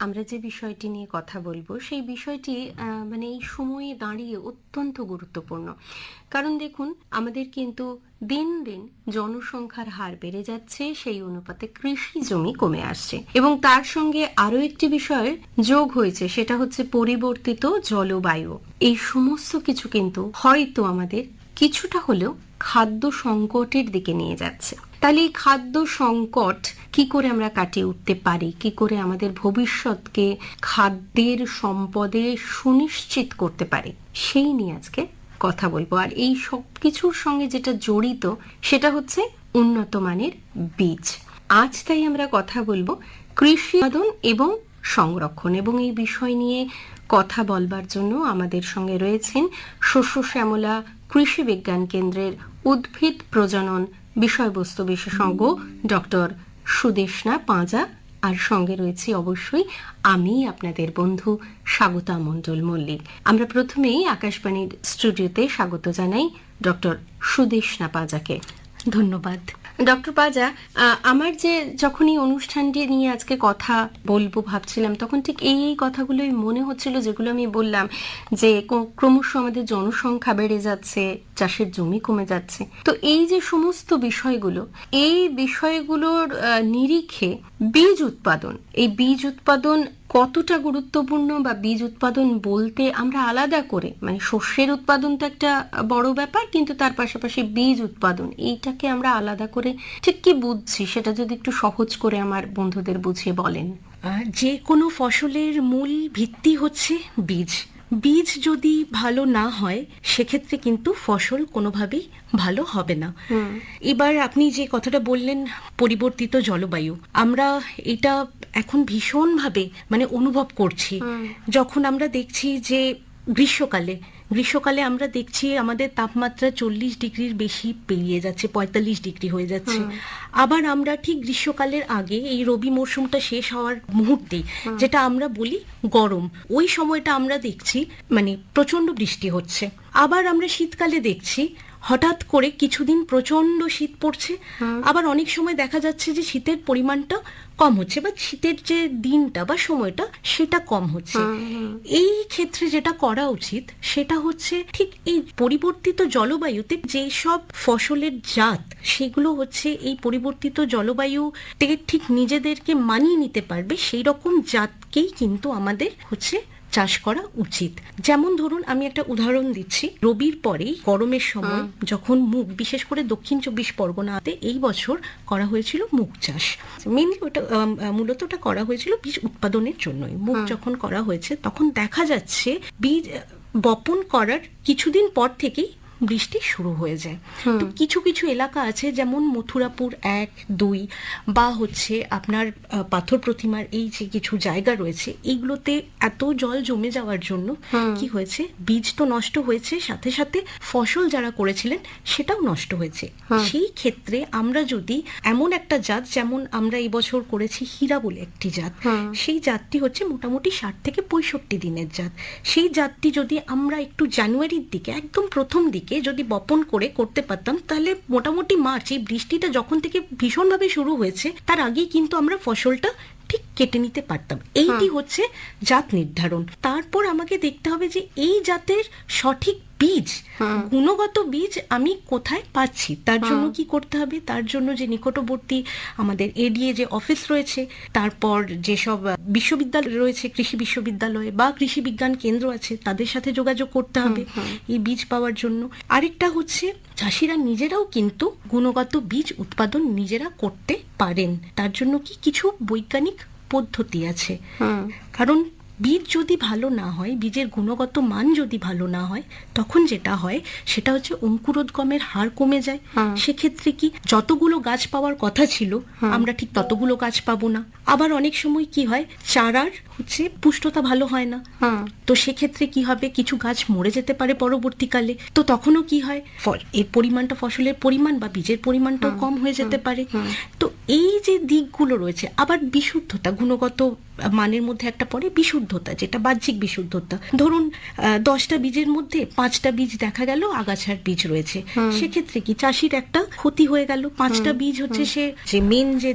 আমরা যে বিষয়টি নিয়ে কথা বলবো সেই বিষয়টি মানে এই সময়ে দাঁড়িয়ে অত্যন্ত গুরুত্বপূর্ণ। কারণ দেখুন, আমাদের কিন্তু দিন দিন জনসংখ্যার হার বেড়ে যাচ্ছে, সেই অনুপাতে কৃষি জমি কমে আসছে এবং তার সঙ্গে আরো একটি বিষয়ের যোগ হয়েছে, সেটা হচ্ছে পরিবর্তিত জলবায়ু। এই সমস্ত কিছু কিন্তু হয়তো আমাদের কিছুটা হলেও খাদ্য সংকটের দিকে নিয়ে যাচ্ছে। তাহলে এই খাদ্য সংকট কি করে আমরা কাটিয়ে উঠতে পারি, কি করে আমাদের ভবিষ্যৎকে খাদ্যের সম্পদে সুনিশ্চিত করতে পারি, সেই নিয়ে আজকে কথা বলবো। আর এই সব কিছুর সঙ্গে যেটা জড়িত সেটা হচ্ছে উন্নত মানের বীজ। আজ তাই আমরা কথা বলবো কৃষি উৎপাদন এবং সংরক্ষণ, এবং এই বিষয় নিয়ে কথা বলবার জন্য আমাদের সঙ্গে রয়েছেন শস্য শ্যামলা কৃষি বিজ্ঞান কেন্দ্রের উদ্ভিদ প্রজনন বিষয়বস্তু বিশেষজ্ঞ ডক্টর সুদেষ্ণা পাঁজা, আর সঙ্গে রয়েছে অবশ্যই আমি আপনাদের বন্ধু স্বাগতা মণ্ডল মল্লিক। আমরা প্রথমেই আকাশবাণীর স্টুডিওতে স্বাগত জানাই ডক্টর সুদেষ্ণা পাঁজাকে। ধন্যবাদ ডক্টর পাঁজা। আমার যে যখন এই অনুষ্ঠানটি নিয়ে আজকে কথা বলবো ভাবছিলাম, তখন ঠিক এই কথাগুলোই মনে হচ্ছিল যেগুলো আমি বললাম, যে ক্রমশ আমাদের জনসংখ্যা বেড়ে যাচ্ছে, চাষের জমি কমে যাচ্ছে। তো এই যে সমস্ত বিষয়গুলো, এই বিষয়গুলোর নিরিখে বীজ উৎপাদন, এই বীজ উৎপাদন কতটা গুরুত্বপূর্ণ, বা বীজ উৎপাদন বলতে আমরা আলাদা করে, মানে শস্যের উৎপাদন তো একটা বড় ব্যাপার, কিন্তু তার পাশাপাশি বীজ উৎপাদন, এইটাকে আমরা আলাদা করে ঠিক কি বুঝছি, সেটা যদি একটু সহজ করে আমার বন্ধুদের বুঝিয়ে বলেন। যে কোনো ফসলের মূল ভিত্তি হচ্ছে বীজ। বীজ যদি ভালো না হয় সেক্ষেত্রে কিন্তু ফসল কোনোভাবেই ভালো হবে না। এবার আপনি যে কথাটা বললেন, পরিবর্তিত জলবায়ু, আমরা এটা এখন ভীষণভাবে মানে অনুভব করছি। যখন আমরা দেখছি যে গ্রীষ্মকালে আমরা দেখছি আমাদের তাপমাত্রা 40 ডিগ্রির বেশি পেরিয়ে যাচ্ছে, 45 ডিগ্রি হয়ে যাচ্ছে। আবার আমরা ঠিক গ্রীষ্মকালের আগে এই রবি মরশুমটা শেষ হওয়ার মুহূর্তে, যেটা আমরা বলি গরম, ওই সময়টা আমরা দেখছি মানে প্রচন্ড বৃষ্টি হচ্ছে। আবার আমরা শীতকালে দেখছি হঠাৎ করে কিছুদিন প্রচন্ড শীত পড়ছে, আবার অনেক সময় দেখা যাচ্ছে যে শীতের পরিমাণটা কম হচ্ছে, বা শীতের যে দিনটা বা সময়টা সেটা কম হচ্ছে। এই ক্ষেত্রে যেটা করা উচিত সেটা হচ্ছে ঠিক এই পরিবর্তিত জলবায়ুতে যেসব ফসলের জাত, সেগুলো হচ্ছে এই পরিবর্তিত জলবায়ুতে ঠিক নিজেদেরকে মানিয়ে নিতে পারবে সেই রকম জাতকেই কিন্তু আমাদের হচ্ছে চাষ করা উচিত। যেমন ধরুন, আমি একটা উদাহরণ দিচ্ছি। রবির পরেই গরমের সময় যখন মুগ, বিশেষ করে দক্ষিণ 24 পরগনাতে এই বছর করা হয়েছিল মুগ চাষ। মেনলি ওটা মূলত ওটা করা হয়েছিল বীজ উৎপাদনের জন্যই। মুগ যখন করা হয়েছে তখন দেখা যাচ্ছে বীজ বপন করার কিছুদিন পর থেকেই বৃষ্টি শুরু হয়ে যায়। তো কিছু কিছু এলাকা আছে, যেমন মথুরাপুর 1-2 বা হচ্ছে আপনার পাথর প্রতিমার এই যে কিছু জায়গা রয়েছে, এইগুলোতে এত জল জমে যাওয়ার জন্য কি হয়েছে, বীজ তো নষ্ট হয়েছে, সাথে সাথে ফসল যারা করেছিলেন সেটাও নষ্ট হয়েছে। সেই ক্ষেত্রে আমরা যদি এমন একটা জাত, যেমন আমরা এই বছর করেছি হীরা বলে একটি জাত, সেই জাতটি হচ্ছে মোটামুটি 60 থেকে 65 দিনের জাত। সেই জাতটি যদি আমরা একটু জানুয়ারির দিকে, একদম প্রথম দিকে যদি বপন করে করতে পারতাম, তাহলে মোটামুটি মার্চ, এই বৃষ্টিটা যখন থেকে ভীষণভাবে শুরু হয়েছে তার আগেই কিন্তু আমরা ফসলটা ঠিক কেটে নিতে পারতাম। এইটি হচ্ছে জাত নির্ধারণ। তারপর আমাকে দেখতে হবে যে এই জাতের সঠিক বীজ, গুণগত বীজ আমি কোথায় পাচ্ছি। তার জন্য কি করতে হবে, তার জন্য যে নিকটবর্তী আমাদের এডিএ যে অফিস রয়েছে, তারপর যেসব বিশ্ববিদ্যালয় রয়েছে, কৃষি বিশ্ববিদ্যালয় বা কৃষি বিজ্ঞান কেন্দ্র আছে, তাদের সাথে যোগাযোগ করতে হবে এই বীজ পাওয়ার জন্য। আরেকটা হচ্ছে, চাষিরা নিজেরাও কিন্তু গুণগত বীজ উৎপাদন নিজেরা করতে পারেন। তার জন্য কি কিছু বৈজ্ঞানিক পদ্ধতি আছে। কারণ বীজ যদি ভালো না হয়, বীজের গুণগত মান যদি ভালো না হয়, তখন যেটা হয় সেটা হচ্ছে অঙ্কুরোদ্গমের হার কমে যায়। সেক্ষেত্রে কি যতগুলো গাছ পাওয়ার কথা ছিল আমরা ঠিক ততগুলো গাছ পাবো না। আবার অনেক সময় কি হয়, চারার হচ্ছে পুষ্টতা ভালো হয় না, তো সেক্ষেত্রে কি হবে, কিছু গাছ মরে যেতে পারে পরবর্তীকালে। তো তখনও কি হয়, এর পরিমাণটা, ফসলের পরিমাণ বা বীজের পরিমাণটাও কম হয়ে যেতে পারে। তো এই যে দিকগুলো রয়েছে, আবার বিশুদ্ধতা, গুণগত মানের মধ্যে একটা পড়ে বিশুদ্ধতা, যেটা বাহ্যিক বিশুদ্ধতা। ধরুন 10টা বীজের মধ্যে 5টা বীজ দেখা গেল আগাছার বীজ রয়েছে, সেক্ষেত্রে কি চাষির একটা ক্ষতি হয়ে গেল। 5টা বীজ হচ্ছে সে যে মেন যে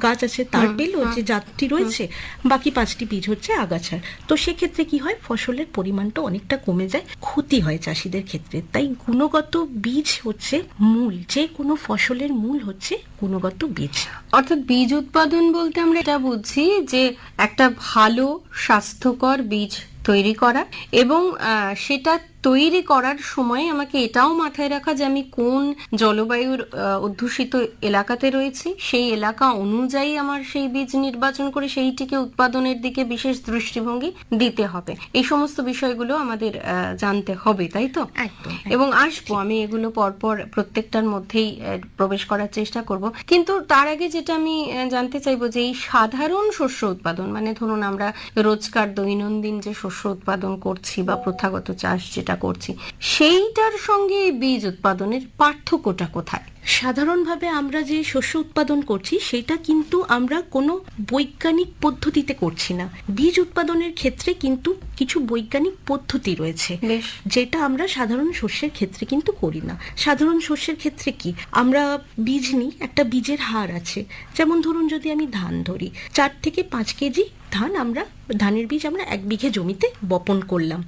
গাছ আছে তার পেল, যে জাতটি রয়েছে, বাকি 5টি বীজ হচ্ছে আগাছার। তো সেক্ষেত্রে কি হয়, ফসলের পরিমাণটা অনেকটা কমে যায়, ক্ষতি হয় চাষিদের ক্ষেত্রে। তাই গুণগত বীজ হচ্ছে মূল, যে কোনো ফসলের মূল হচ্ছে গুণগত বীজ। অর্থাৎ বীজ উৎপাদন বলতে আমরা এটা বুঝি যে একটা ভালো স্বাস্থ্যকর বীজ তৈরি করা, এবং সেটা তৈরি করার সময় আমাকে এটাও মাথায় রাখা যে আমি কোন জলবায়ুর অধ্যুষিত এলাকাতে রয়েছি, সেই এলাকা অনুযায়ী আমার সেই বীজ নির্বাচন করে সেইটিকে উৎপাদনের দিকে বিশেষ দৃষ্টিভঙ্গি দিতে হবে। এই সমস্ত বিষয়গুলো আমাদের জানতে হবে, তাই তো? একদম। এবং আসবো আমি এগুলো পরপর প্রত্যেকটার মধ্যেই প্রবেশ করার চেষ্টা করব। কিন্তু তার আগে যেটা আমি জানতে চাইবো যে এই সাধারণ শস্য উৎপাদন, মানে ধরুন আমরা রোজকার দৈনন্দিন যে শস্য উৎপাদন করছি বা প্রথাগত চাষ যেটা করছি, সেইটার সঙ্গে বীজ উৎপাদনের পার্থক্যটা কোথায়? সাধারণভাবে আমরা যে শস্য উৎপাদন করছি সেটা কিন্তু আমরা কোনো বৈজ্ঞানিক পদ্ধতিতে করছি না। বীজ উৎপাদনের ক্ষেত্রে কিন্তু কিছু বৈজ্ঞানিক পদ্ধতি রয়েছে, যেটা আমরা সাধারণ শস্যের ক্ষেত্রে কিন্তু করি না। সাধারণ শস্যের ক্ষেত্রে কি, আমরা বীজ নিই, একটা বীজের হার আছে। যেমন ধরুন যদি আমি ধান ধরি, 4 থেকে 5 কেজি ধানের বীজ আমরা 1 বিঘে জমিতে বপন করলাম।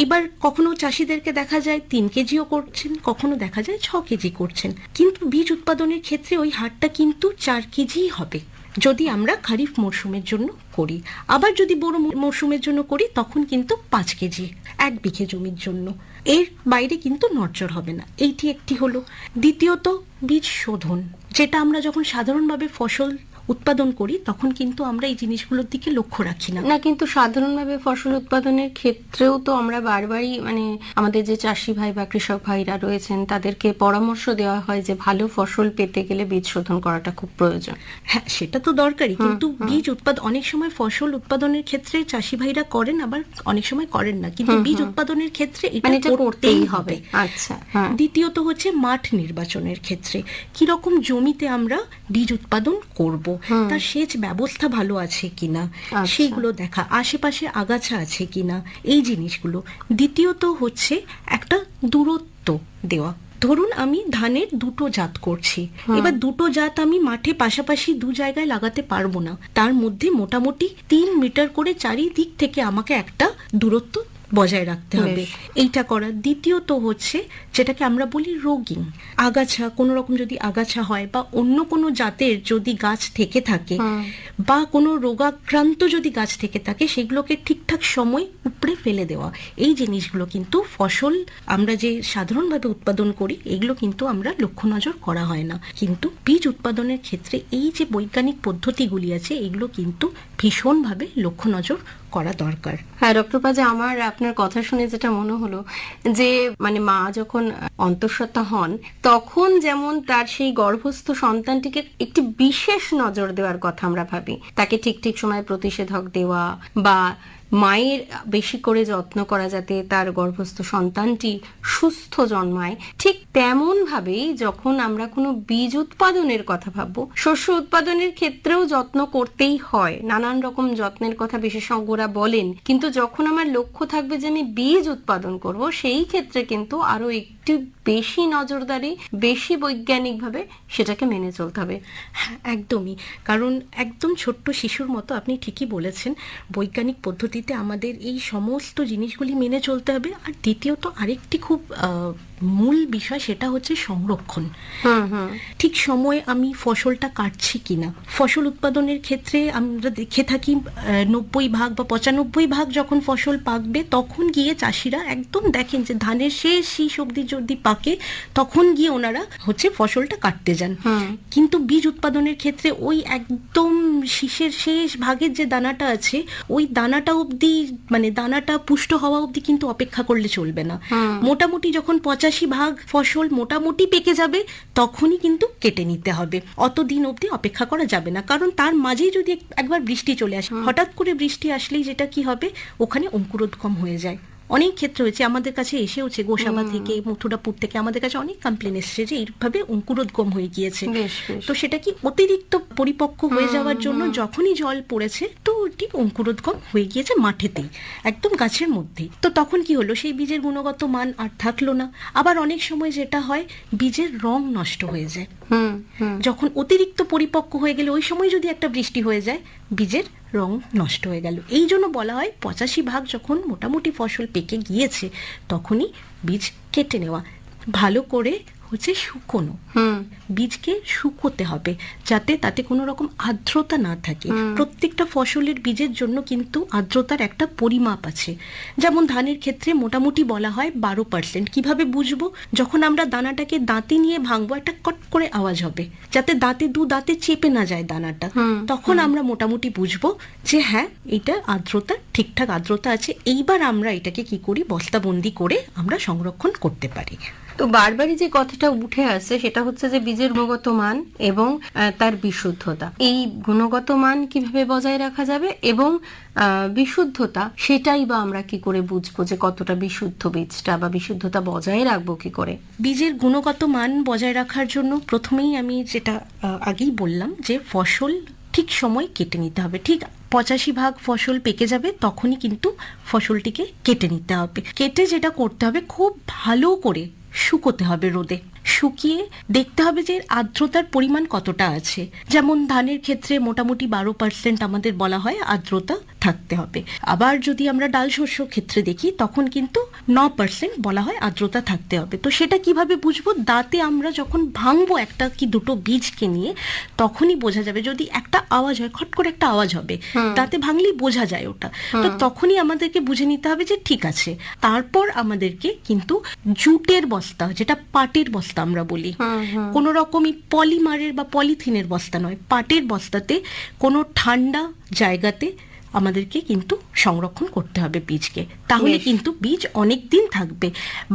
এবার কখনো চাষিদেরকে দেখা যায় 3 কেজিও করছেন, কখনো দেখা যায় 6 কেজি করছেন। কিন্তু বীজ উৎপাদনের ক্ষেত্রে ওই হারটা কিন্তু 4 কেজিই হবে যদি আমরা খারিফ মরশুমের জন্য করি। আবার যদি বড় মরশুমের জন্য করি তখন কিন্তু 5 কেজি 1 বিঘে জমির জন্য, এর বাইরে কিন্তু নড়চড় হবে না। এইটি একটি হলো। দ্বিতীয়ত বীজ শোধন, যেটা আমরা যখন সাধারণভাবে ফসল উৎপাদন করি তখন কিন্তু আমরা এই জিনিসগুলোর দিকে লক্ষ্য রাখি না। কিন্তু সাধারণভাবে ফসল উৎপাদনের ক্ষেত্রেও তো আমরা বারবারই মানে আমাদের যে চাষি ভাই বা কৃষক ভাইরা রয়েছেন তাদেরকে পরামর্শ দেওয়া হয় যে ভালো ফসল পেতে গেলে বীজ শোধন করাটা খুব প্রয়োজন। হ্যাঁ, সেটা তো দরকারি, কিন্তু বীজ উৎপাদন অনেক সময় ফসল উৎপাদনের ক্ষেত্রে চাষি ভাইরা করেন, আবার অনেক সময় করেন না, কিন্তু বীজ উৎপাদনের ক্ষেত্রে এটা করতেই হবে। আচ্ছা। দ্বিতীয়ত হচ্ছে মাঠ নির্বাচনের ক্ষেত্রে, কিরকম জমিতে আমরা বীজ উৎপাদন করব, তার সেচ ব্যবস্থা ভালো আছে কিনা সেইগুলো দেখা, আশেপাশে আগাছা আছে কিনা, এই জিনিসগুলো। দ্বিতীয়ত হচ্ছে একটা দূরত্ব দেওয়া। ধরুন আমি ধানের 2টো জাত করছি, এবার 2টো জাত আমি মাঠে পাশাপাশি 2 জায়গায় লাগাতে পারবো না, তার মধ্যে মোটামুটি 3 মিটার করে চারিদিক থেকে আমাকে একটা দূরত্ব বজায় রাখতে হবে, এইটা করা। দ্বিতীয়ত হচ্ছে যেটাকে আমরা বলি রোগিং, আগাছা, কোনো রকম যদি আগাছা হয় বা অন্য কোনো জাতের যদি গাছ থেকে থাকে বা কোনো রোগাক্রান্ত যদি গাছ থেকে থাকে, সেগুলোকে ঠিকঠাক সময় উপড়ে ফেলে দেওয়া। এই জিনিসগুলো কিন্তু ফসল আমরা যে সাধারণভাবে উৎপাদন করি এগুলো কিন্তু আমরা লক্ষ্য নজর করা হয় না। কিন্তু বীজ উৎপাদনের ক্ষেত্রে এই যে বৈজ্ঞানিক পদ্ধতিগুলি আছে এগুলো কিন্তু ভীষণভাবে লক্ষ্য নজর করা দরকার। হ্যাঁ ডক্টর পাজা, আমার আপনার কথা শুনে যেটা মনে হলো যে মানে মা যখন অন্তঃসত্ত্বা হন তখন যেমন তার সেই গর্ভস্থ সন্তানটিকে একটি বিশেষ নজর দেওয়ার কথা আমরা ভাবি, তাকে ঠিক ঠিক সময় প্রতিষেধক দেওয়া বা মায়ের বেশি করে যত্ন করা যাতে তার গর্ভস্থ সন্তানটি সুস্থ জন্মায়, ঠিক তেমন ভাবেই যখন আমরা কোনো বীজ উৎপাদনের কথা ভাববো, শস্য উৎপাদনের ক্ষেত্রেও যত্ন করতেই হয়, নানান রকম যত্নের কথা বিশেষজ্ঞরা বলেন। কিন্তু যখন আমার লক্ষ্য থাকবে যে আমি বীজ উৎপাদন করব, সেই ক্ষেত্রে কিন্তু আরো একটু বেশি নজরদারি, বেশি বৈজ্ঞানিকভাবে সেটাকে মেনে চলতে হবে। হ্যাঁ একদমই, কারণ একদম ছোট্ট শিশুর মতো আপনি ঠিকই বলেছেন, বৈজ্ঞানিক পদ্ধতিতে আমাদের এই সমস্ত জিনিসগুলি মেনে চলতে হবে। আর দ্বিতীয়ত আরেকটি খুব মূল বিষয়, সেটা হচ্ছে সংরক্ষণ। ঠিক সময়ে আমি ফসলটা কাটছি কিনা। ফসল উৎপাদনের ক্ষেত্রে আমরা দেখে থাকি 90% বা 95% যখন ফসল পাকবে তখন গিয়ে চাষিরা একদম দেখেন যে ধানের শেষ শীষ অবধি যদি পাকে তখন গিয়ে ওনারা হচ্ছে ফসলটা কাটতে যান। কিন্তু বীজ উৎপাদনের ক্ষেত্রে ওই একদম শীষের শেষ ভাগের যে দানাটা আছে ওই দানাটা অবধি, মানে দানাটা পুষ্ট হওয়া অবধি কিন্তু অপেক্ষা করলে চলবে না। মোটামুটি যখন 85% ফসল মোটামুটি পেকে যাবে তখনই কিন্তু কেটে নিতে হবে, অতদিন অবধি অপেক্ষা করা যাবে না। কারণ তার মাঝেই যদি একবার বৃষ্টি চলে আসে, হঠাৎ করে বৃষ্টি আসলেই যেটা কি হবে, ওখানে অঙ্কুরোদ্গম হয়ে যায়, অনেক ক্ষেত্রে হয়েছে, আমাদের কাছে এসেওছে গোসাবা থেকে, মথুরাপুর থেকে আমাদের কাছে অনেক কমপ্লেন এসেছে যে এইভাবে অঙ্কুরোদ্গম হয়ে গিয়েছে। বেশ বেশ। তো সেটা কি অতিরিক্ত পরিপক্ক হয়ে যাওয়ার জন্য যখনই জল পড়েছে তো ওটি অঙ্কুরোদ্গম হয়ে গিয়েছে মাঠেতেই, একদম গাছের মধ্যেই। তো তখন কি হলো, সেই বীজের গুণগত মান আর থাকলো না। আবার অনেক সময় যেটা হয়, বীজের রং নষ্ট হয়ে যায়। যখন অতিরিক্ত পরিপক্ক হয়ে গেলে ওই সময় যদি একটা বৃষ্টি হয়ে যায়, বীজের রং নষ্ট হয়ে গেল। এই জন্য বলা হয় 85% যখন মোটামুটি ফসল পেকে গিয়েছে তখনই বীজ কেটে নেওয়া, ভালো করে হচ্ছে শুকোনো। বীজকে শুকোতে হবে যাতে তাতে কোনো রকম আর্দ্রতা না থাকে। প্রত্যেকটা ফসলের বীজের জন্য কিন্তু আর্দ্রতার একটা পরিমাপ আছে। যেমন ধানের ক্ষেত্রে মোটামুটি বলা হয় 12%। কিভাবে বুঝবো? যখন আমরা দানাটাকে দাঁতে নিয়ে ভাঙবো, একটা কট করে আওয়াজ হবে, যাতে দু দাঁতে চেপে না যায় দানাটা। তখন আমরা মোটামুটি বুঝবো যে হ্যাঁ, এটা আর্দ্রতা, ঠিকঠাক আর্দ্রতা আছে। এইবার আমরা এটাকে কি করি, বস্তাবন্দি করে আমরা সংরক্ষণ করতে পারি। তো বারবারই যে কথাটা উঠে আসছে সেটা হচ্ছে যে বীজের গুণগত মান এবং তার বিশুদ্ধতা। এই গুণগত মান কিভাবে বজায় রাখা যাবে এবং বিশুদ্ধতা, সেটাই বা আমরা কি করে বুঝবো যে কতটা বিশুদ্ধ বীজটা, বা বিশুদ্ধতা বজায় রাখবো কি করে? বীজের গুণগত মান বজায় রাখার জন্য প্রথমেই আমি যেটা আগেই বললাম যে ফসল ঠিক সময় কেটে নিতে হবে। ঠিক 85% ফসল পেকে যাবে তখনই কিন্তু ফসলটিকে কেটে নিতে হবে। কেটে যেটা করতে হবে, খুব ভালো করে শুকোতে হবে রোদে। শুকিয়ে দেখতে হবে যে আর্দ্রতার পরিমাণ কতটা আছে। যেমন ধানের ক্ষেত্রে মোটামুটি 12% আমাদের বলা হয় আর্দ্রতা থাকতে হবে। আবার যদি আমরা ডাল শস্য ক্ষেত্রে দেখি তখন কিন্তু 9% বলা হয় আর্দ্রতা থাকতে হবে। তো সেটা কিভাবে বুঝবো? দাঁতে আমরা যখন ভাঙবো একটা কি দুটো বীজকে নিয়ে, তখনই বোঝা যাবে। যদি একটা আওয়াজ হয়, খট করে একটা আওয়াজ হবে, দাঁতে ভাঙলেই বোঝা যায় ওটা। তো তখনই আমাদেরকে বুঝে নিতে হবে যে ঠিক আছে। তারপর আমাদেরকে কিন্তু জুটের বস্তা, যেটা পাটের বস্তা আমরা বলি, কোনো রকমই পলিমারের বা পলিথিনের বস্তা নয়, পাটের বস্তাতে কোনো ঠান্ডা জায়গাতে আমাদেরকে কিন্তু সংরক্ষণ করতে হবে বীজকে। তাহলে কিন্তু বীজ অনেক দিন থাকবে।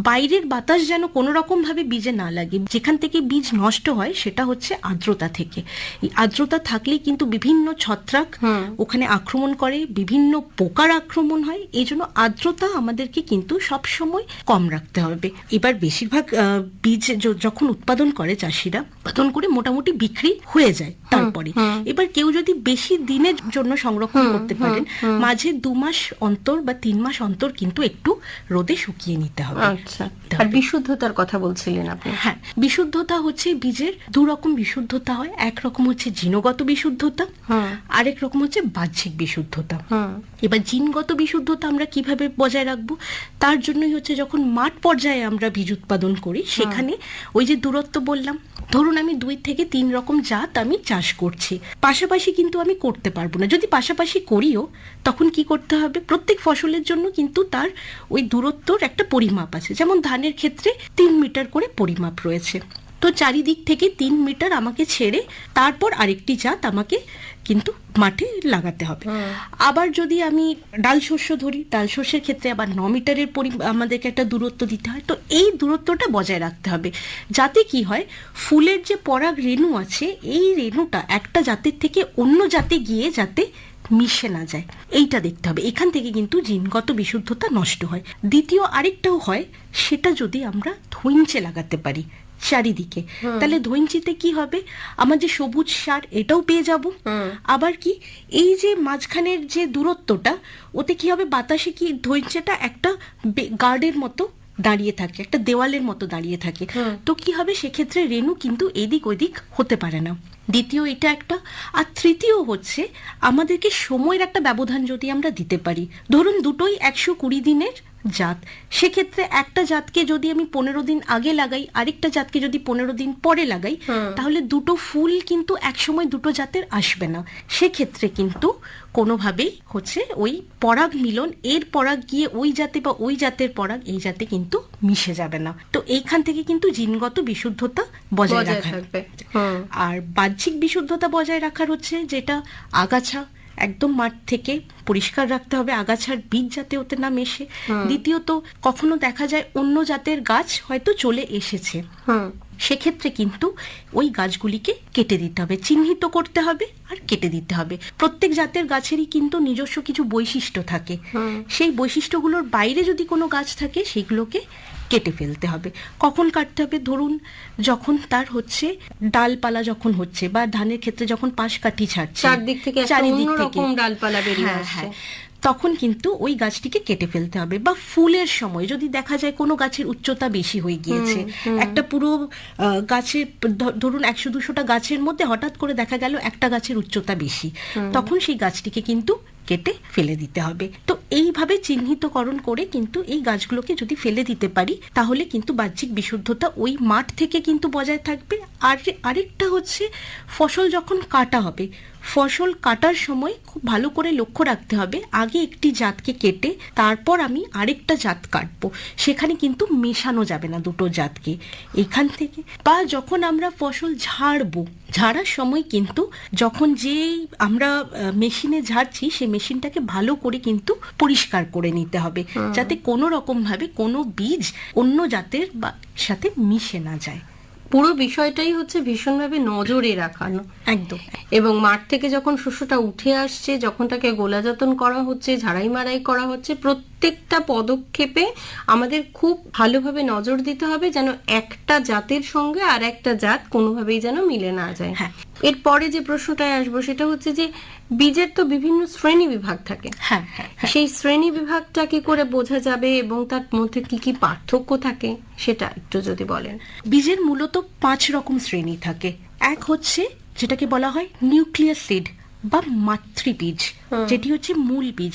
বাইরের বাতাস যেন কোনো রকম ভাবে বীজে না লাগে। যেখান থেকে বীজ নষ্ট হয় সেটা হচ্ছে আর্দ্রতা থেকে। এই আর্দ্রতা থাকলে কিন্তু বিভিন্ন ছত্রাক ওখানে আক্রমণ করে, বিভিন্ন পোকার আক্রমণ হয়। এই জন্য আর্দ্রতা আমাদেরকে কিন্তু সব সময় কম রাখতে হবে। এবার বেশিরভাগ বীজ যখন উৎপাদন করে চাষিরা, উৎপাদন করে মোটামুটি বিক্রি হয়ে যায়। তারপরে এবার কেউ যদি বেশি দিনের জন্য সংরক্ষণ করতে পারেন, মাঝে 2 মাস অন্তর বা 3 মাস অন্তর কিন্তু একটু রোদে শুকিয়ে নিতে হবে। আচ্ছা, আর বিশুদ্ধতার কথা বলছিলেন আপনি? হ্যাঁ, বিশুদ্ধতা হচ্ছে বীজের 2 রকম বিশুদ্ধতা হয়। এক রকম হচ্ছে জিনগত বিশুদ্ধতা, আরেক রকম হচ্ছে বাহ্যিক বিশুদ্ধতা। এবার জিনগত বিশুদ্ধতা আমরা কিভাবে বজায় রাখবো? তার জন্যই হচ্ছে যখন মাঠ পর্যায়ে আমরা বীজ উৎপাদন করি, সেখানে ওই যে দূরত্ব বললাম, ধরুন আমি 2 থেকে 3 রকম জাত আমি চাষ করছি, পাশাপাশি কিন্তু আমি করতে পারবো না। যদি পাশাপাশি করিও, তখন কি করতে হবে? প্রত্যেক ফসলের জন্য কিন্তু তার ওই দূরত্বর একটা পরিমাপ আছে। যেমন ধানের ক্ষেত্রে 3 মিটার করে পরিমাপ রয়েছে। তো চারিদিক থেকে 3 মিটার আমাকে ছেড়ে তারপর আরেকটি জাত আমাকে কিন্তু মাঠে লাগাতে হবে। আবার যদি আমি ডাল শস্য ধরি, ডাল শস্যের ক্ষেত্রে আবার 9 মিটারের আমাদেরকে একটা দূরত্ব দিতে হয়। তো এই দূরত্বটা বজায় রাখতে হবে, যাতে কি হয়, ফুলের যে পরাগ রেণু আছে, এই রেণুটা একটা জাতের থেকে অন্য জাতে গিয়ে যাতে মিশে না যায়, এইটা দেখতে হবে। এখান থেকে কিন্তু জিনগত বিশুদ্ধতা নষ্ট হয়। দ্বিতীয় আরেকটাও হয়, সেটা যদি আমরা ধইঞ্চে লাগাতে পারি চারিদিকে, তাহলে ধইঞ্চিতে কি হবে, আমার যে সবুজ সার এটাও পেয়ে যাব। আবার কি, এই যে মাঝখানের যে দূরত্বটা, ওতে কি হবে, বাতাসে কি ধইঞ্চেটা একটা গার্ডের মতো দাঁড়িয়ে থাকে, একটা দেওয়ালের মতো দাঁড়িয়ে থাকে। তো কি হবে, সেক্ষেত্রে রেণু কিন্তু এদিক ওদিক হতে পারে না। দ্বিতীয় এটা একটা। আর তৃতীয় হচ্ছে, আমাদেরকে সময়ের একটা ব্যবধান যদি আমরা দিতে পারি, ধরুন দুটোই 120 দিনের জাত, সেক্ষেত্রে একটা জাতকে যদি আমি 15 দিন আগে লাগাই, আরেকটা জাতকে যদি 15 দিন পরে লাগাই, তাহলে দুটো ফুল কিন্তু একসময় দুটো জাতের আসবে না। সেক্ষেত্রে কিন্তু কোনোভাবেই হচ্ছে ওই পরাগ মিলন, এর পরাগ গিয়ে ওই জাতে বা ওই জাতের পরাগ এই জাতে কিন্তু মিশে যাবে না। তো এইখান থেকে কিন্তু জিনগত বিশুদ্ধতা বজায় রাখা। আর বাহ্যিক বিশুদ্ধতা বজায় রাখার হচ্ছে যেটা আগাছা, একদম মাঠ থেকে পরিষ্কার রাখতে হবে, আগাছার বীজ যাতে ওতে না মেশে। দ্বিতীয়ত, কখনো দেখা যায় অন্য জাতের গাছ হয়তো চলে এসেছে, সেক্ষেত্রে কিন্তু ওই গাছগুলিকে কেটে দিতে হবে, চিহ্নিত করতে হবে আর কেটে দিতে হবে। প্রত্যেক জাতের গাছেরই কিন্তু নিজস্ব কিছু বৈশিষ্ট্য থাকে, সেই বৈশিষ্ট্যগুলোর বাইরে যদি কোনো গাছ থাকে সেগুলোকে কেটে ফেলতে হবে। কখন কাটতে হবে? ধরুন যখন তার হচ্ছে ডালপালা যখন হচ্ছে, বা ধানের ক্ষেত্রে যখন পাশ কাঠি ছাড়ছে, চারদিক থেকে অন্যরকম ডালপালা বেরিয়ে আসছে, তখন কিন্তু ওই গাছটিকে কেটে ফেলতে হবে। বা ফুলের সময় যদি দেখা যায় কোনো গাছের উচ্চতা বেশি হয়ে গিয়েছে, একটা পুরো গাছের ধরুন 100-200টা গাছের মধ্যে হঠাৎ করে দেখা গেল একটা গাছের উচ্চতা বেশি, তখন সেই গাছটিকে কিন্তু কেটে ফেলে দিতে হবে। তো এইভাবে চিহ্নিতকরণ করে কিন্তু এই গাছগুলোকে যদি ফেলে দিতে পারি, তাহলে কিন্তু বাহ্যিক বিশুদ্ধতা ওই মাঠ থেকে কিন্তু বজায় থাকবে। আর আরেকটা হচ্ছে, ফসল যখন কাটা হবে, ফসল কাটার সময় খুব ভালো করে লক্ষ্য রাখতে হবে, আগে একটি জাতকে কেটে তারপর আমি আরেকটা জাত কাটবো, সেখানে কিন্তু মেশানো যাবে না দুটো জাতকে এখান থেকে। বা যখন আমরা ফসল ঝাড়বো, ঝাড়ার সময় কিন্তু যখন যেই আমরা মেশিনে ঝাড়ছি, সেই মেশিনটাকে ভালো করে কিন্তু পরিষ্কার করে নিতে হবে, যাতে কোনো রকম ভাবে কোনো বীজ অন্য জাতের সাথে মিশে না যায়। পুরো বিষয়টাই হচ্ছে ভীষণভাবে নজরে রাখানো। একদম। এবং মাঠ থেকে যখন শস্যটা উঠে আসছে, যখন তাকে গোলা যতন করা হচ্ছে, ঝাড়াই মারাই করা হচ্ছে, প্রত্যেকটা পদক্ষেপে আমাদের খুব ভালোভাবে নজর দিতে হবে যেন একটা জাতের সঙ্গে আর একটা জাত কোনোভাবেই যেন মিলে না যায়। এরপরে যে প্রশ্নটায় আসবো সেটা হচ্ছে যে বীজের তো বিভিন্ন শ্রেণী বিভাগ থাকে, সেই শ্রেণী বিভাগটা কি করে বোঝা যাবে এবং তার মধ্যে কি কি পার্থক্য থাকে সেটা একটু যদি বলেন। বীজের মূলত 5 রকম শ্রেণী থাকে। এক হচ্ছে যেটাকে বলা হয় নিউক্লিয়াস সিড বা মাতৃবীজ, যেটি হচ্ছে মূল বীজ।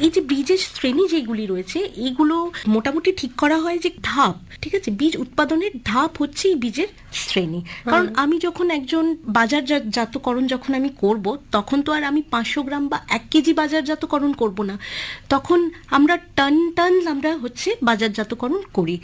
এই যে বীজের শ্রেণী যেগুলি রয়েছে, এইগুলো মোটামুটি ঠিক করা হয় যে ধাপ, ঠিক আছে, বীজ উৎপাদনের ধাপ হচ্ছে এই বীজের শ্রেণী। কারণ আমি যখন একজন বাজারজাতকরণ যখন আমি করব, তখন তো আর আমি 500 গ্রাম বা 1 কেজি বাজারজাতকরণ করব না, তখন আমরা টন আমরা হচ্ছে বাজারজাতকরণ করি।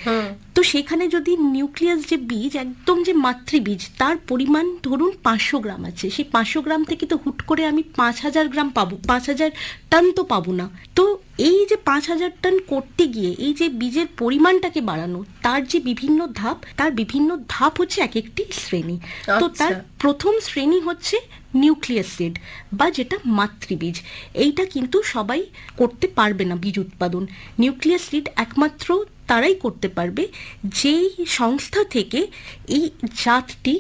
তো সেখানে যদি নিউক্লিয়াস যে বীজ, একদম যে মাতৃবীজ, তার পরিমাণ ধরুন 500 গ্রাম আছে, সেই 500 গ্রাম থেকে তো হুট করে আমি 5000 গ্রাম পাবো, 5000 টন তো পাবো না। তো এই যে 5000 টন করতে গিয়ে এই যে বীজের পরিমাণটাকে বাড়ানো, তার যে বিভিন্ন ধাপ, তার বিভিন্ন ধাপ হচ্ছে এক একটি শ্রেণী। তো তার প্রথম শ্রেণী হচ্ছে নিউক্লিয়াস সিড বা যেটা মাতৃবীজ। এইটা কিন্তু সবাই করতে পারবে না বীজ উৎপাদন। নিউক্লিয়াস সিড একমাত্র তারাই করতে পারবে যেই সংস্থা থেকে এই জাতটি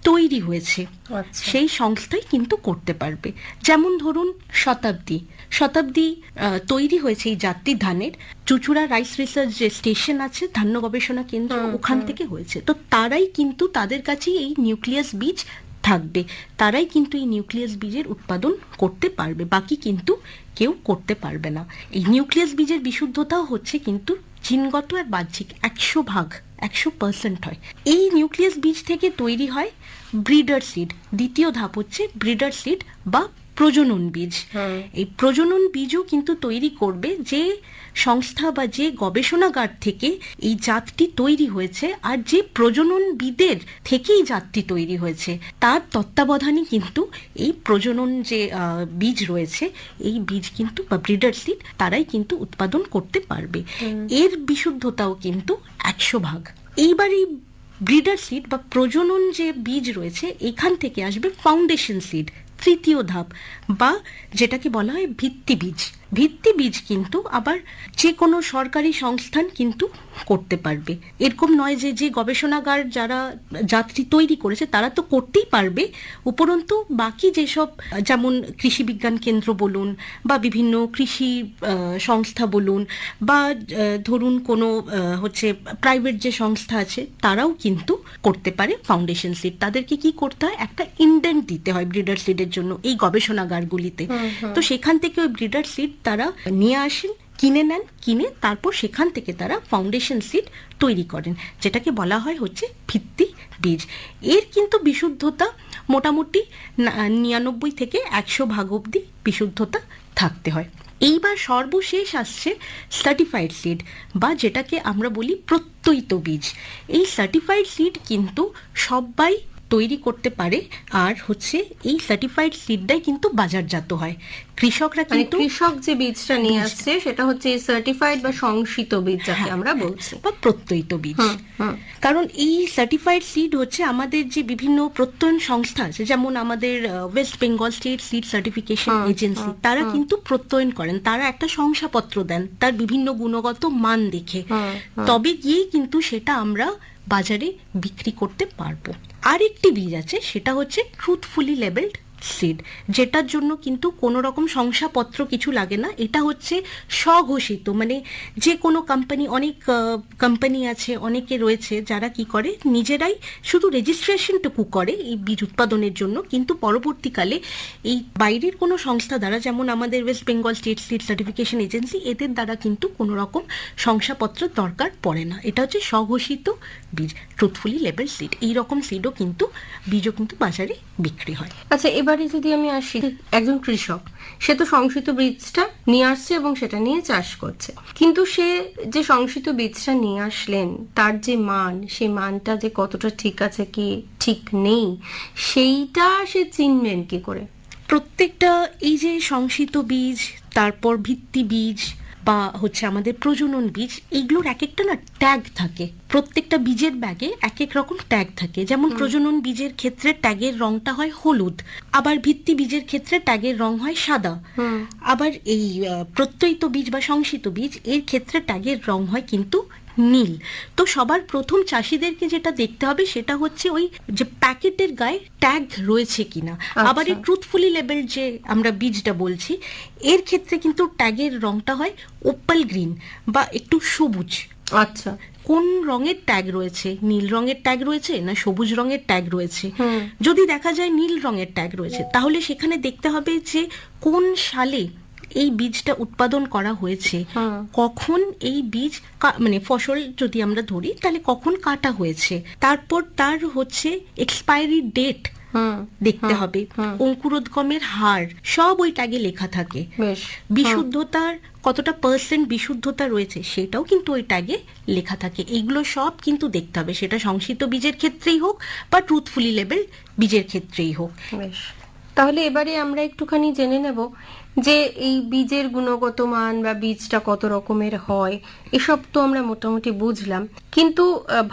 তৈরি হয়েছে, সেই সংস্থাই কিন্তু করতে পারবে। যেমন ধরুন শতাব্দী তৈরি হয়েছে এই জাতটি ধানের, চুচুড়া রাইস রিসার্চ যে স্টেশন আছে, ধান্য গবেষণা কেন্দ্র, ওখান থেকে হয়েছে। তো তারাই কিন্তু, তাদের কাছেই এই নিউক্লিয়াস বীজ থাকবে, তারাই কিন্তু এই নিউক্লিয়াস বীজের উৎপাদন করতে পারবে, বাকি কিন্তু কেউ করতে পারবে না। এই নিউক্লিয়াস বীজের বিশুদ্ধতাও হচ্ছে কিন্তু জিনগত আর বাহ্যিক 100% হয়। এই নিউক্লিয়াস বীজ থেকে তৈরি হয় ব্রিডার সিড। দ্বিতীয় ধাপ হচ্ছে ব্রিডার সিড বা প্রজনন বীজ। এই প্রজনন বীজও কিন্তু তৈরি করবে যে সংস্থা বা যে গবেষণাগার থেকে এই জাতটি তৈরি হয়েছে, আর যে প্রজননবিদের থেকেই জাতটি তৈরি হয়েছে, তার তত্ত্বাবধানে কিন্তু এই প্রজনন যে বীজ রয়েছে, এই বীজ কিন্তু বা ব্রিডার সিড তারাই কিন্তু উৎপাদন করতে পারবে। এর বিশুদ্ধতাও কিন্তু 100%। এইবার এই ব্রিডার সিড বা প্রজনন যে বীজ রয়েছে, এখান থেকে আসবে ফাউন্ডেশন সিড, তৃতীয় ধাপ, বা যেটাকে বলা হয় ভিত্তি বীজ। ভিত্তি বীজ কিন্তু আবার যে কোনো সরকারি সংস্থান কিন্তু করতে পারবে। এরকম নয় যে যে গবেষণাগার যারা জাতটি তৈরি করেছে তারা তো করতেই পারবে, উপরন্তু বাকি যেসব, যেমন কৃষি বিজ্ঞান কেন্দ্র বলুন বা বিভিন্ন কৃষি সংস্থা বলুন, বা ধরুন কোনো হচ্ছে প্রাইভেট যে সংস্থা আছে, তারাও কিন্তু করতে পারে ফাউন্ডেশন সিড। তাদেরকে কি করতে হয়, একটা ইন্ডেন্ট দিতে হয় ব্রিডার সিডের জন্য এই গবেষণাগারগুলিতে। তো সেখান থেকে ওই ব্রিডার সিড তারা নিয়ে আসেন, কিনে নেন, কিনে তারপর সেখান থেকে তারা ফাউন্ডেশন সিড তৈরি করেন, যেটাকে বলা হয় হচ্ছে ভিত্তি বীজ। এর কিন্তু বিশুদ্ধতা মোটামুটি 99 থেকে 100% অবধি বিশুদ্ধতা থাকতে হয়। এইবার সর্বশেষ আসছে সার্টিফাইড সিড বা যেটাকে আমরা বলি প্রত্যয়িত বীজ। এই সার্টিফাইড সিড কিন্তু সবাই তৈরি করতে পারে, আর হচ্ছে এই সার্টিফাইড সিডটাই কিন্তু বাজারজাত হয়। কৃষকরা মানে কিন্তু কৃষক যে বীজটা নিয়ে আসছে সেটা হচ্ছে সার্টিফাইড বা সংশিত বীজ যাকে আমরা বলছি। বা প্রত্যয়িত বীজ। হুম। কারণ এই সার্টিফাইড সিড হচ্ছে আমাদের যে বিভিন্ন প্রত্যয়ন সংস্থা আছে, যেমন আমাদের West Bengal state seed certification agency, তারা কিন্তু প্রত্যয়ন করেন, তারা একটা শংসাপত্র দেন তার বিভিন্ন গুণগত মান দেখে, তবে গিয়ে কিন্তু সেটা আমরা বাজারে বিক্রি করতে পারবো। আরেকটি বীজ আছে, সেটা হচ্ছে ট্রুথফুলি লেবেলড সিড, যেটার জন্য কিন্তু কোনো রকম শংসাপত্র কিছু লাগে না। এটা হচ্ছে স্বঘোষিত, মানে যে কোনো কোম্পানি, অনেক কোম্পানি আছে, অনেকে রয়েছে যারা কি করে নিজেরাই শুধু রেজিস্ট্রেশনটুকু করে এই বীজ উৎপাদনের জন্য, কিন্তু পরবর্তীকালে এই বাইরের কোনো সংস্থা দ্বারা, যেমন আমাদের West Bengal state seed certification agency, এদের দ্বারা কিন্তু কোনো রকম শংসাপত্র দরকার পড়ে না। এটা হচ্ছে স্বঘোষিত বীজ, ট্রুথফুলি লেবেল সিড। এইরকম সিডও কিন্তু বীজও কিন্তু বাজারে বিক্রি হয়। আচ্ছা, এবারে যদি আমি আসি, একজন কৃষক, সে তো সংশিত বীজটা নিয়ে আসছে এবং সেটা নিয়ে চাষ করছে, কিন্তু সে যে সংশিত বীজটা নিয়ে আসলেন তার যে মান, সেই মানটা যে কতটা ঠিক আছে কি ঠিক নেই, সেইটা সে চিনবেন কি করে? প্রত্যেকটা এই যে সংশিত বীজ, তারপর ভিত্তি বীজ বা হচ্ছে আমাদের প্রজনন বীজ, এইগুলোর এক একটা না ট্যাগ থাকে। প্রত্যেকটা বীজের ব্যাগে এক এক রকম ট্যাগ থাকে। যেমন প্রজনন বীজের ক্ষেত্রে ট্যাগের রংটা হয় হলুদ, আবার ভিত্তি বীজের ক্ষেত্রে ট্যাগের রং হয় সাদা, আবার এই প্রত্যয়িত বীজ বা সংশিত বীজ এর ক্ষেত্রে ট্যাগের রং হয় কিন্তু নীল। তো সবার প্রথম চাষিদেরকে যেটা দেখতে হবে সেটা হচ্ছে ওই যে প্যাকেটের গায়ে ট্যাগ রয়েছে কিনা। আবার এই ট্রুথফুলি লেবেল যে আমরা বীজটা বলছি, এর ক্ষেত্রে কিন্তু ট্যাগের রংটা হয় ওপাল গ্রিন বা একটু সবুজ। আচ্ছা, কোন রঙের ট্যাগ রয়েছে, নীল রঙের ট্যাগ রয়েছে না সবুজ রঙের ট্যাগ রয়েছে। যদি দেখা যায় নীল রঙের ট্যাগ রয়েছে, তাহলে সেখানে দেখতে হবে যে কোন সালে এই বীজটা উৎপাদন করা হয়েছে, কখন এই বীজ মানে ফসল যদি আমরা ধরি তাহলে কখন কাটা হয়েছে, তারপর তার হচ্ছে এক্সপায়ারি ডেট দেখতে হবে, অঙ্কুরোদ্গমের হার সব ওই ট্যাগে লেখা থাকে। বিশুদ্ধতার কতটা পার্সেন্ট বিশুদ্ধতা রয়েছে সেটাও কিন্তু ওই ট্যাগে লেখা থাকে। এইগুলো সব কিন্তু দেখতে হবে, সেটা সংশিত বীজের ক্ষেত্রেই হোক বা ট্রুথফুলি লেবেল বীজের ক্ষেত্রেই হোক। তাহলে এবারে আমরা একটুখানি জেনে নেব যে এই বীজের গুণগত মান বা বীজটা কত রকমের হয়, এসব তো আমরা মোটামুটি বুঝলাম, কিন্তু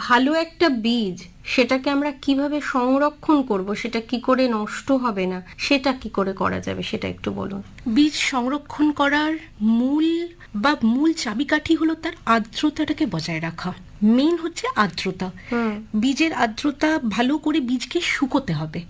ভালো একটা বীজ সেটাকে আমরা কিভাবে সংরক্ষণ করব, সেটা কি করে নষ্ট হবে না, সেটা কি করে করা যাবে সেটা একটু বলুন। বীজ সংরক্ষণ করার মূল চাবিকাঠি হলো তার আর্দ্রতাটাকে বজায় রাখা। মেইন হচ্ছে আর্দ্রতা। বীজের আর্দ্রতা ভালো করে বীজকে শুকোতে হবে,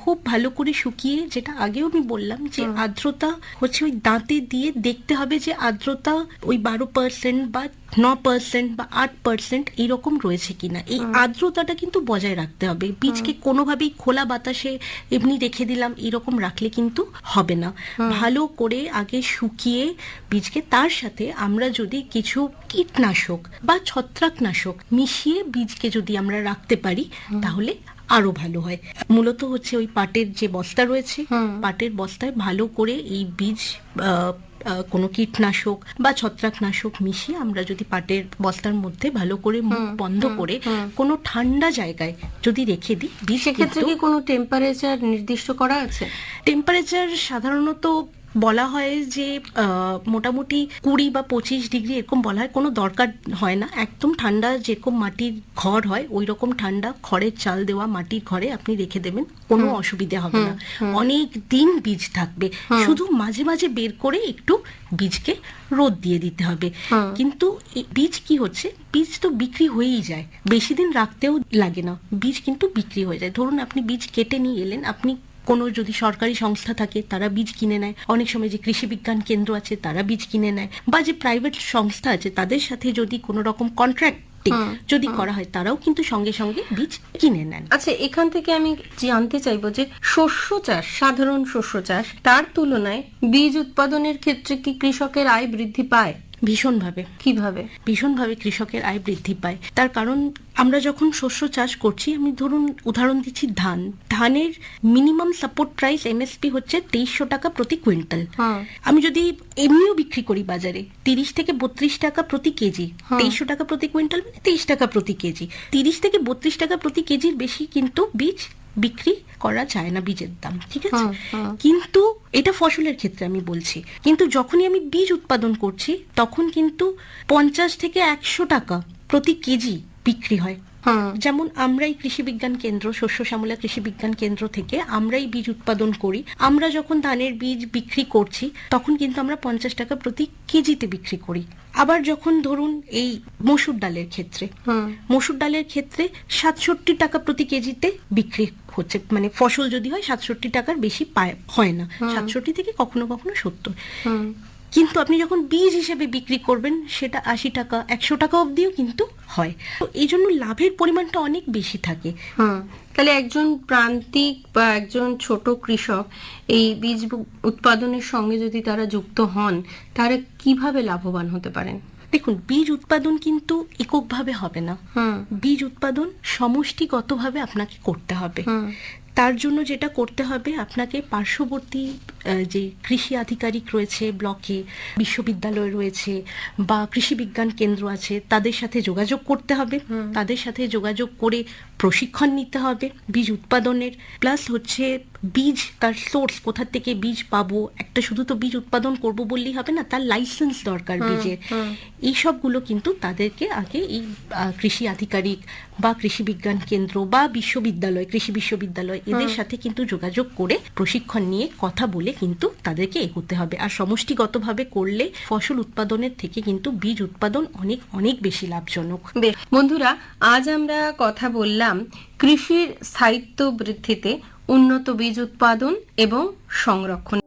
খুব ভালো করে শুকিয়ে, যেটা আগেও আমি বললাম যে আর্দ্রতা হচ্ছে ওই দাঁতে দিয়ে দেখতে হবে যে আর্দ্রতা ওই 12% বা 9% বা 8% এইরকম রয়েছে কিনা। এই আর্দ্রতাটা কিন্তু বজায় রাখতে হবে। বীজকে কোনোভাবেই খোলা বাতাসে এমনি রেখে দিলাম এরকম রাখলে কিন্তু হবে না। ভালো করে আগে শুকিয়ে বীজকে, তার সাথে আমরা যদি কিছু কীটনাশক বা ছত্রাকনাশক মিশিয়ে বীজকে যদি আমরা রাখতে পারি তাহলে আরো ভালো হয়। মূলত হচ্ছে ওই পাটের যে বস্তা রয়েছে, পাটের বস্তায় ভালো করে এই বীজ কোনো কীটনাশক বা ছত্রাকনাশক মিশিয়ে আমরা যদি পাটের বস্তার মধ্যে ভালো করে মুখ বন্ধ করে কোনো ঠান্ডা জায়গায় যদি রেখে দিই, সেক্ষেত্রে কি কোনো টেম্পারেচার নির্দিষ্ট করা আছে? টেম্পারেচার সাধারণত বলা হয় যে মোটামুটি 20 বা 25 ডিগ্রি এরকম বলা হয়, কোনো দরকার হয় না। একদম ঠান্ডা, যেরকম মাটির ঘর হয় ওই রকম ঠান্ডা খড়ের চাল দেওয়া মাটির ঘরে আপনি রেখে দেবেন, কোনো অসুবিধা হবে না। অনেক দিন বীজ থাকবে। শুধু মাঝে মাঝে বের করে একটু বীজকে রোদ দিয়ে দিতে হবে। কিন্তু বীজ কি হচ্ছে, বীজ তো বিক্রি হয়েই যায়, বেশি দিন রাখতেও লাগে না, বীজ কিন্তু বিক্রি হয়ে যায়। ধরুন আপনি বীজ কেটে নিয়ে এলেন, আপনি কোনো যদি সরকারি সংস্থা থাকে তারা বীজ কিনে নেয়, অনেক সময় যে কৃষি বিজ্ঞান কেন্দ্র আছে তারা বীজ কিনে নেয়, বা যে প্রাইভেট সংস্থা আছে তাদের সাথে যদি কোনো রকম কন্ট্রাক্ট যদি করা হয় তারাও কিন্তু সঙ্গে সঙ্গে বীজ কিনে নেন। আচ্ছা, এখান থেকে আমি জানতে চাইবো যে শস্য চাষ, সাধারণ শস্য চাষ, তার তুলনায় বীজ উৎপাদনের ক্ষেত্রে কি কৃষকের আয় বৃদ্ধি পায়? ভীষণভাবে। কিভাবে? ভীষণভাবে কৃষকের আয় বৃদ্ধি পায়। তার কারণ আমরা যখন শস্য চাষ করছি, আমি ধরুন উদাহরণ দিচ্ছি ধানের মিনিমাম সাপোর্ট প্রাইস এমএসপি হচ্ছে 2300 টাকা প্রতি কুইন্টাল। আমি যদি এমনিও বিক্রি করি বাজারে 30 থেকে 32 টাকা প্রতি কেজি, 2300 টাকা প্রতি কুইন্টাল মানে 23 টাকা প্রতি কেজি, 30 থেকে 32 টাকা প্রতি কেজির বেশি কিন্তু বীজ বিক্রি করা যায় না বীজের দাম, ঠিক আছে? কিন্তু এটা ফসলের ক্ষেত্রে আমি বলছি, কিন্তু যখনই আমি বীজ উৎপাদন করছি তখন কিন্তু 50 থেকে 100 টাকা প্রতি কেজি বিক্রি হয়। যেমন আমরাই কৃষি বিজ্ঞান কেন্দ্র, শস্য শ্যামলা কৃষি বিজ্ঞান কেন্দ্র থেকে আমরাই বীজ উৎপাদন করি। আমরা যখন ধানের বীজ বিক্রি করছি তখন কিন্তু আমরা 50 টাকা প্রতি কেজিতে বিক্রি করি। আবার যখন ধরুন এই মসুর ডালের ক্ষেত্রে, মসুর ডালের ক্ষেত্রে 67 টাকা প্রতি কেজিতে বিক্রি হচ্ছে, মানে ফসল যদি হয় 67 টাকার বেশি হয় না, 67 থেকে কখনো কখনো 70। কিন্তু আপনি যখন বীজ হিসেবে বিক্রি করবেন সেটা 80 টাকা 100 টাকা অবধিও কিন্তু হয়। তো এই জন্য লাভের পরিমাণটা অনেক বেশি থাকে। তাহলে একজন প্রান্তিক বা একজন ছোট কৃষক এই বীজ উৎপাদনের সঙ্গে যদি তারা যুক্ত হন, তারা কিভাবে লাভবান হতে পারেন? দেখুন, বীজ উৎপাদন কিন্তু এককভাবে হবে না, বীজ উৎপাদন সমষ্টিগতভাবে আপনাকে করতে হবে। তার জন্য যেটা করতে হবে, আপনাকে পার্শ্ববর্তী যে কৃষি আধিকারিক রয়েছে ব্লকে, বিশ্ববিদ্যালয় রয়েছে বা কৃষি বিজ্ঞান কেন্দ্র আছে, তাদের সাথে যোগাযোগ করতে হবে। তাদের সাথে যোগাযোগ করে প্রশিক্ষণ নিতে হবে বীজ উৎপাদনের। প্লাস হচ্ছে বীজ, তার সোর্স, কোথা থেকে বীজ পাবো, একটা শুধু তো বীজ উৎপাদন করব বললেই হবে না, তার লাইসেন্স দরকার বীজের। এই সবগুলো কিন্তু তাদেরকে আগে এই কৃষি আধিকারিক বা কৃষি বিজ্ঞান কেন্দ্র বা বিশ্ববিদ্যালয়, কৃষি বিশ্ববিদ্যালয়, এদের সাথে কিন্তু যোগাযোগ করে প্রশিক্ষণ নিয়ে কথা বলে কিন্তু তাদেরকে এগোতে হবে। আর সমষ্টিগতভাবে করলে ফসল উৎপাদনের থেকে কিন্তু বীজ উৎপাদন অনেক অনেক বেশি লাভজনক। বন্ধুরা, আজ আমরা কথা বললাম কৃষির স্থায়িত্ব বৃদ্ধিতে উন্নত বীজ উৎপাদন এবং সংরক্ষণ